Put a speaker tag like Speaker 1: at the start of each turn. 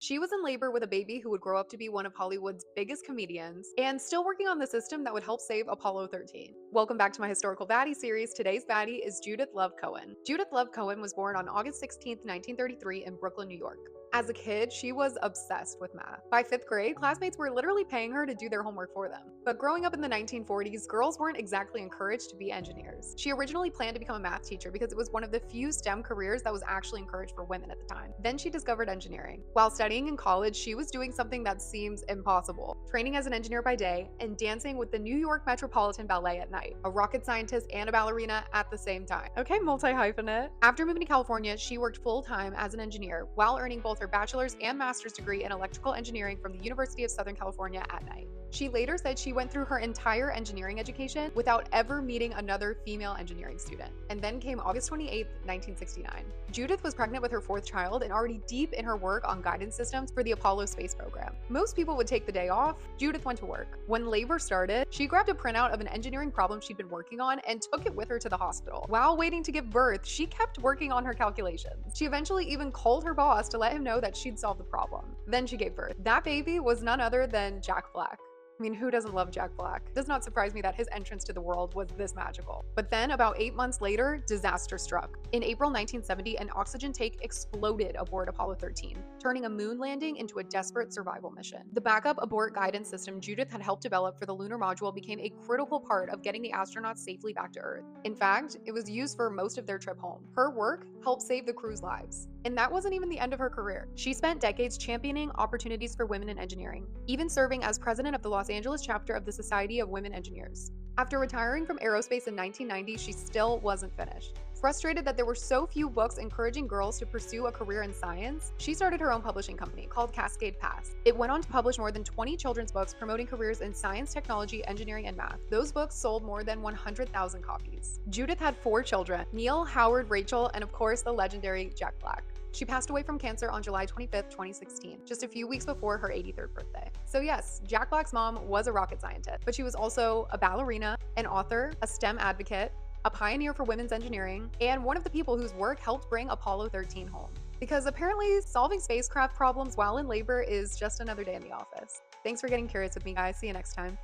Speaker 1: She was in labor with a baby who would grow up to be one of Hollywood's biggest comedians and still working on the system that would help save Apollo 13. Welcome back to my Historical Baddie series. Today's baddie is Judith Love Cohen. Judith Love Cohen was born on August 16th, 1933 in Brooklyn, New York. As a kid, she was obsessed with math. By fifth grade, classmates were literally paying her to do their homework for them. But growing up in the 1940s, girls weren't exactly encouraged to be engineers. She originally planned to become a math teacher because it was one of the few STEM careers that was actually encouraged for women at the time. Then she discovered engineering. While studying in college, she was doing something that seems impossible: training as an engineer by day and dancing with the New York Metropolitan Ballet at night, a rocket scientist and a ballerina at the same time. Okay, multi-hyphenate. After moving to California, she worked full-time as an engineer while earning both her bachelor's and master's degree in electrical engineering from the University of Southern California at night. She later said she went through her entire engineering education without ever meeting another female engineering student. And then came August 28th, 1969. Judith was pregnant with her fourth child and already deep in her work on guidance systems for the Apollo space program. Most people would take the day off. Judith went to work. When labor started, she grabbed a printout of an engineering problem she'd been working on and took it with her to the hospital. While waiting to give birth, she kept working on her calculations. She eventually even called her boss to let him know that she'd solved the problem. Then she gave birth. That baby was none other than Jack Black. I mean, who doesn't love Jack Black? It does not surprise me that his entrance to the world was this magical. But then, about 8 months later, disaster struck. In April 1970, an oxygen tank exploded aboard Apollo 13, turning a moon landing into a desperate survival mission. The backup abort guidance system Judith had helped develop for the lunar module became a critical part of getting the astronauts safely back to Earth. In fact, it was used for most of their trip home. Her work helped save the crew's lives. And that wasn't even the end of her career. She spent decades championing opportunities for women in engineering, even serving as president of the Los Angeles chapter of the Society of Women Engineers. After retiring from aerospace in 1990, she still wasn't finished. Frustrated that there were so few books encouraging girls to pursue a career in science, she started her own publishing company called Cascade Pass. It went on to publish more than 20 children's books promoting careers in science, technology, engineering, and math. Those books sold more than 100,000 copies. Judith had 4 children: Neil, Howard, Rachel, and of course the legendary Jack Black. She passed away from cancer on July 25th, 2016, just a few weeks before her 83rd birthday. So yes, Jack Black's mom was a rocket scientist, but she was also a ballerina, an author, a STEM advocate, a pioneer for women's engineering, and one of the people whose work helped bring Apollo 13 home. Because apparently solving spacecraft problems while in labor is just another day in the office. Thanks for getting curious with me, guys. See you next time.